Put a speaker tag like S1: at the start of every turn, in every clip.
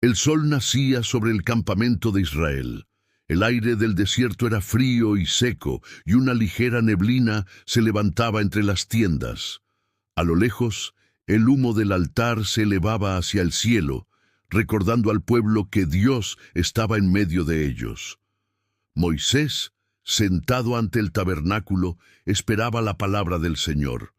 S1: El sol nacía sobre el campamento de Israel. El aire del desierto era frío y seco, y una ligera neblina se levantaba entre las tiendas. A lo lejos, el humo del altar se elevaba hacia el cielo, recordando al pueblo que Dios estaba en medio de ellos. Moisés, sentado ante el tabernáculo, esperaba la palabra del Señor.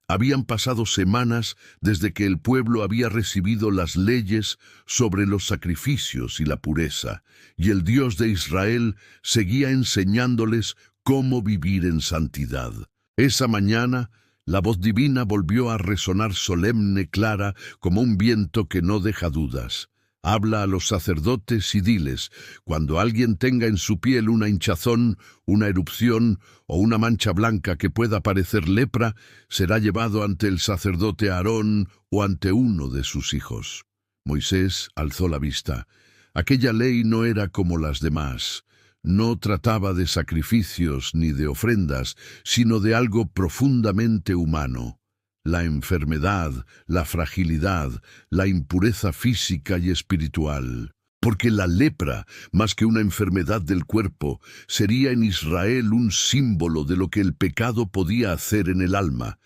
S1: Habían pasado semanas desde que el pueblo había recibido las leyes sobre los sacrificios y la pureza, y el Dios de Israel seguía enseñándoles cómo vivir en santidad. Esa mañana, la voz divina volvió a resonar solemne, clara, como un viento que no deja dudas. Habla a los sacerdotes y diles: cuando alguien tenga en su piel una hinchazón, una erupción o una mancha blanca que pueda parecer lepra, será llevado ante el sacerdote Aarón o ante uno de sus hijos. Moisés alzó la vista. Aquella ley no era como las demás. No trataba de sacrificios ni de ofrendas, sino de algo profundamente humano. La enfermedad, la fragilidad, la impureza física y espiritual. Porque la lepra, más que una enfermedad del cuerpo, sería en Israel un símbolo de lo que el pecado podía hacer en el alma.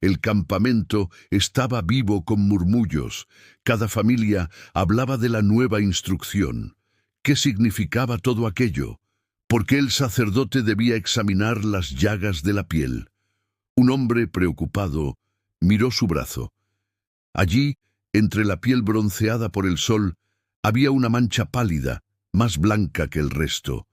S1: El campamento estaba vivo con murmullos. Cada familia hablaba de la nueva instrucción. ¿Qué significaba todo aquello? ¿Por qué el sacerdote debía examinar las llagas de la piel? Un hombre preocupado miró su brazo. Allí, entre la piel bronceada por el sol, había una mancha pálida, más blanca que el resto.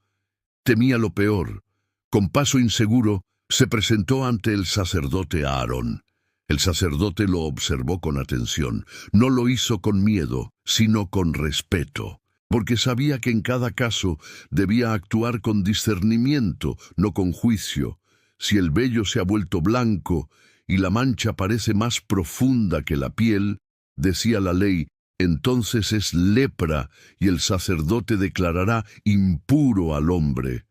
S1: Temía lo peor. Con paso inseguro, se presentó ante el sacerdote Aarón. El sacerdote lo observó con atención. No lo hizo con miedo, sino con respeto, porque sabía que en cada caso debía actuar con discernimiento, no con juicio. Si el vello se ha vuelto blanco y la mancha parece más profunda que la piel, decía la ley, entonces es lepra y el sacerdote declarará impuro al hombre.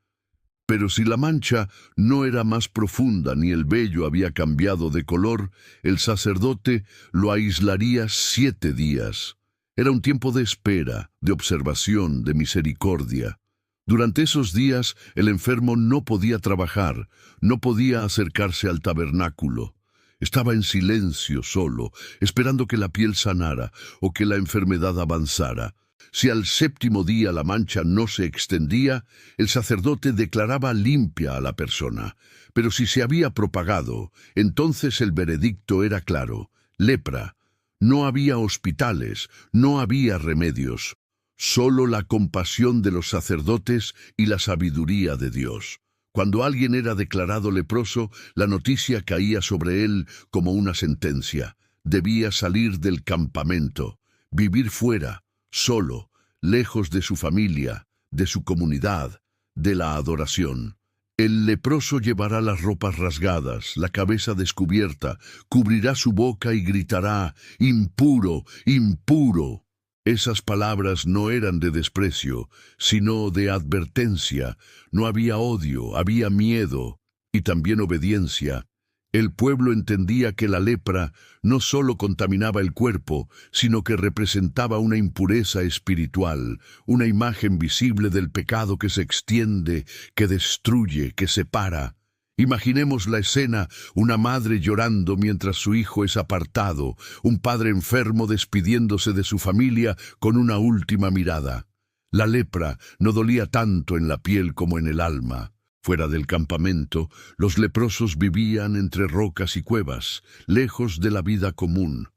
S1: Pero si la mancha no era más profunda ni el vello había cambiado de color, el sacerdote lo aislaría 7 días. Era un tiempo de espera, de observación, de misericordia. Durante esos días el enfermo no podía trabajar, no podía acercarse al tabernáculo. Estaba en silencio solo, esperando que la piel sanara o que la enfermedad avanzara. Si al 7º día la mancha no se extendía, el sacerdote declaraba limpia a la persona. Pero si se había propagado, entonces el veredicto era claro: lepra. No había hospitales, no había remedios. Solo la compasión de los sacerdotes y la sabiduría de Dios. Cuando alguien era declarado leproso, la noticia caía sobre él como una sentencia. Debía salir del campamento, vivir fuera, solo, lejos de su familia, de su comunidad, de la adoración. El leproso llevará las ropas rasgadas, la cabeza descubierta, cubrirá su boca y gritará: «¡Impuro, impuro!». Esas palabras no eran de desprecio, sino de advertencia. No había odio, había miedo y también obediencia. El pueblo entendía que la lepra no solo contaminaba el cuerpo, sino que representaba una impureza espiritual, una imagen visible del pecado que se extiende, que destruye, que separa. Imaginemos la escena: una madre llorando mientras su hijo es apartado, un padre enfermo despidiéndose de su familia con una última mirada. La lepra no dolía tanto en la piel como en el alma. Fuera del campamento, los leprosos vivían entre rocas y cuevas, lejos de la vida común.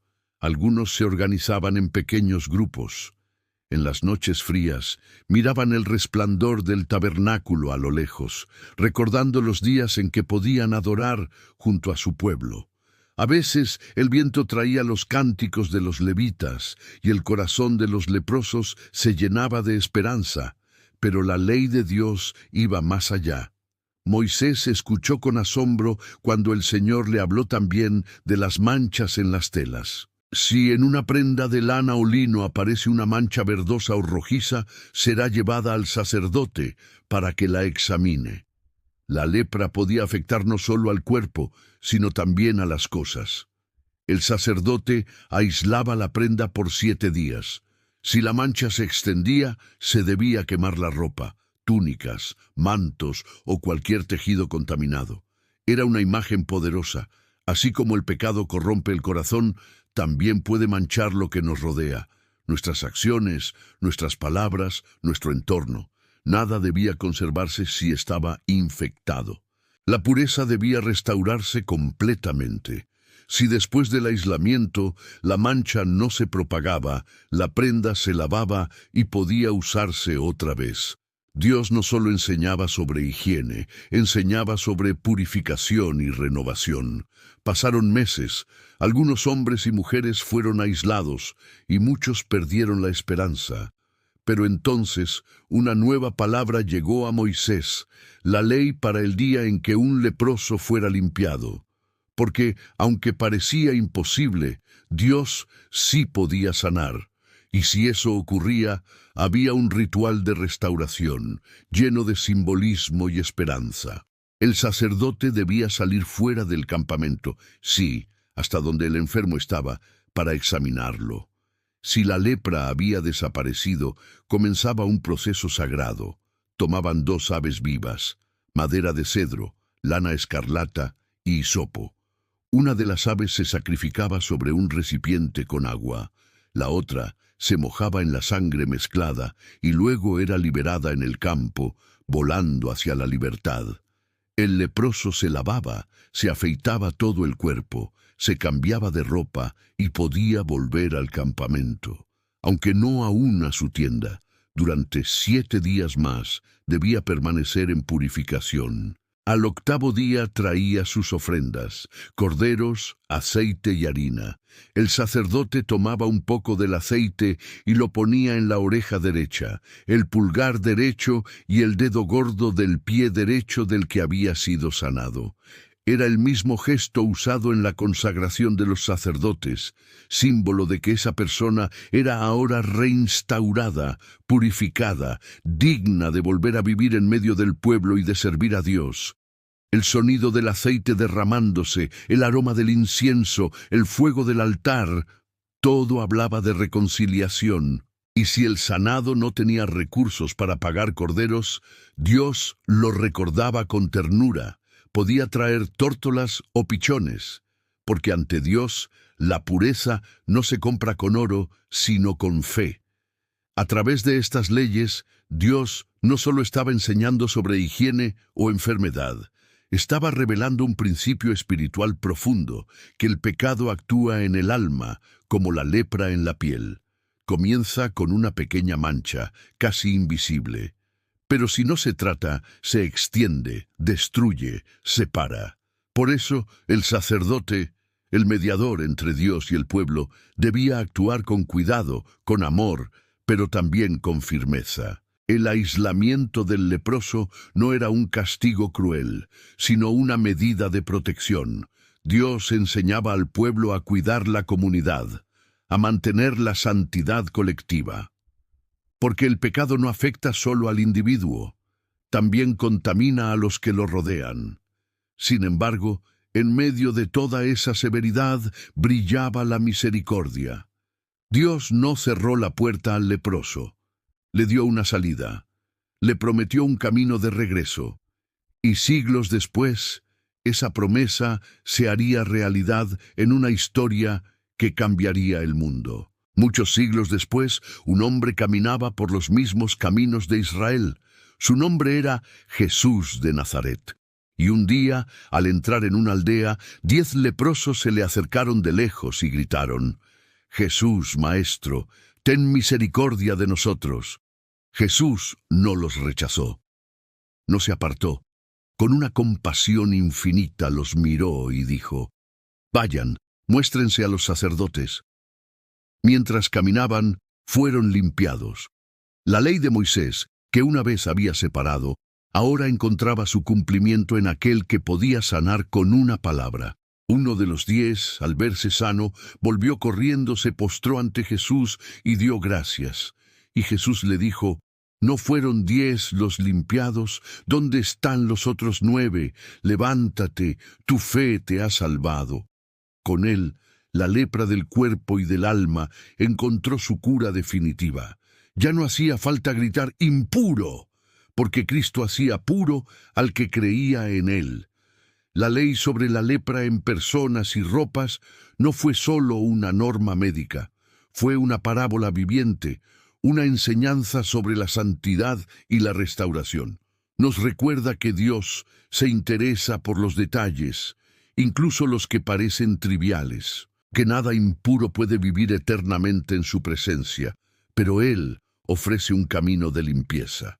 S1: Algunos se organizaban en pequeños grupos. En las noches frías, miraban el resplandor del tabernáculo a lo lejos, recordando los días en que podían adorar junto a su pueblo. A veces el viento traía los cánticos de los levitas, y el corazón de los leprosos se llenaba de esperanza, pero la ley de Dios iba más allá. Moisés escuchó con asombro cuando el Señor le habló también de las manchas en las telas. Si en una prenda de lana o lino aparece una mancha verdosa o rojiza, será llevada al sacerdote para que la examine. La lepra podía afectar no solo al cuerpo, sino también a las cosas. El sacerdote aislaba la prenda por 7 días. Si la mancha se extendía, se debía quemar la ropa, túnicas, mantos o cualquier tejido contaminado. Era una imagen poderosa. Así como el pecado corrompe el corazón, también puede manchar lo que nos rodea, nuestras acciones, nuestras palabras, nuestro entorno. Nada debía conservarse si estaba infectado. La pureza debía restaurarse completamente. Si después del aislamiento la mancha no se propagaba, la prenda se lavaba y podía usarse otra vez. Dios no solo enseñaba sobre higiene, enseñaba sobre purificación y renovación. Pasaron meses, algunos hombres y mujeres fueron aislados y muchos perdieron la esperanza. Pero entonces una nueva palabra llegó a Moisés, la ley para el día en que un leproso fuera limpiado. Porque, aunque parecía imposible, Dios sí podía sanar. Y si eso ocurría, había un ritual de restauración, lleno de simbolismo y esperanza. El sacerdote debía salir fuera del campamento, sí, hasta donde el enfermo estaba, para examinarlo. Si la lepra había desaparecido, comenzaba un proceso sagrado. Tomaban 2 aves vivas, madera de cedro, lana escarlata y hisopo. Una de las aves se sacrificaba sobre un recipiente con agua. La otra se mojaba en la sangre mezclada y luego era liberada en el campo, volando hacia la libertad. El leproso se lavaba, se afeitaba todo el cuerpo, se cambiaba de ropa y podía volver al campamento. Aunque no aún a su tienda, durante 7 días más debía permanecer en purificación. Al 8º día traía sus ofrendas, corderos, aceite y harina. El sacerdote tomaba un poco del aceite y lo ponía en la oreja derecha, el pulgar derecho y el dedo gordo del pie derecho del que había sido sanado. Era el mismo gesto usado en la consagración de los sacerdotes, símbolo de que esa persona era ahora reinstaurada, purificada, digna de volver a vivir en medio del pueblo y de servir a Dios. El sonido del aceite derramándose, el aroma del incienso, el fuego del altar, todo hablaba de reconciliación. Y si el sanado no tenía recursos para pagar corderos, Dios lo recordaba con ternura. Podía traer tórtolas o pichones, porque ante Dios la pureza no se compra con oro, sino con fe. A través de estas leyes, Dios no solo estaba enseñando sobre higiene o enfermedad, estaba revelando un principio espiritual profundo, que el pecado actúa en el alma, como la lepra en la piel. Comienza con una pequeña mancha, casi invisible. Pero si no se trata, se extiende, destruye, separa. Por eso, el sacerdote, el mediador entre Dios y el pueblo, debía actuar con cuidado, con amor, pero también con firmeza. El aislamiento del leproso no era un castigo cruel, sino una medida de protección. Dios enseñaba al pueblo a cuidar la comunidad, a mantener la santidad colectiva. Porque el pecado no afecta solo al individuo, también contamina a los que lo rodean. Sin embargo, en medio de toda esa severidad brillaba la misericordia. Dios no cerró la puerta al leproso, le dio una salida, le prometió un camino de regreso, y siglos después, esa promesa se haría realidad en una historia que cambiaría el mundo. Muchos siglos después, un hombre caminaba por los mismos caminos de Israel. Su nombre era Jesús de Nazaret. Y un día, al entrar en una aldea, 10 leprosos se le acercaron de lejos y gritaron: «Jesús, Maestro, ten misericordia de nosotros». Jesús no los rechazó. No se apartó. Con una compasión infinita los miró y dijo: «Vayan, muéstrense a los sacerdotes». Mientras caminaban, fueron limpiados. La ley de Moisés, que una vez había separado, ahora encontraba su cumplimiento en aquel que podía sanar con una palabra. Uno de los 10, al verse sano, volvió corriendo, se postró ante Jesús y dio gracias. Y Jesús le dijo: «¿No fueron 10 los limpiados? ¿Dónde están los otros 9? Levántate, tu fe te ha salvado». Con él, La lepra del cuerpo y del alma encontró su cura definitiva. Ya no hacía falta gritar impuro, porque Cristo hacía puro al que creía en él. La ley sobre la lepra en personas y ropas no fue solo una norma médica, fue una parábola viviente, una enseñanza sobre la santidad y la restauración. Nos recuerda que Dios se interesa por los detalles, incluso los que parecen triviales, que nada impuro puede vivir eternamente en su presencia, pero Él ofrece un camino de limpieza,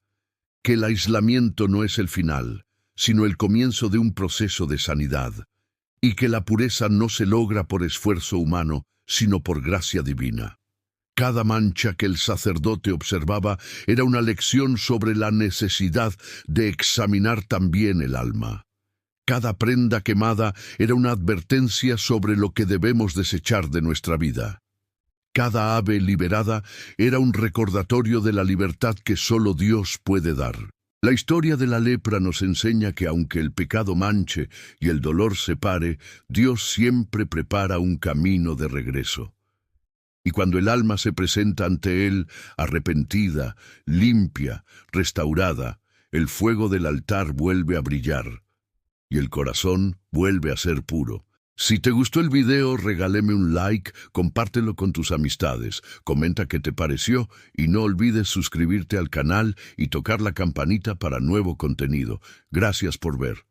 S1: que el aislamiento no es el final, sino el comienzo de un proceso de sanidad, y que la pureza no se logra por esfuerzo humano, sino por gracia divina. Cada mancha que el sacerdote observaba era una lección sobre la necesidad de examinar también el alma. Cada prenda quemada era una advertencia sobre lo que debemos desechar de nuestra vida. Cada ave liberada era un recordatorio de la libertad que solo Dios puede dar. La historia de la lepra nos enseña que aunque el pecado manche y el dolor separe, Dios siempre prepara un camino de regreso. Y cuando el alma se presenta ante Él, arrepentida, limpia, restaurada, el fuego del altar vuelve a brillar y el corazón vuelve a ser puro. Si te gustó el video, regáleme un like, compártelo con tus amistades, comenta qué te pareció y no olvides suscribirte al canal y tocar la campanita para nuevo contenido. Gracias por ver.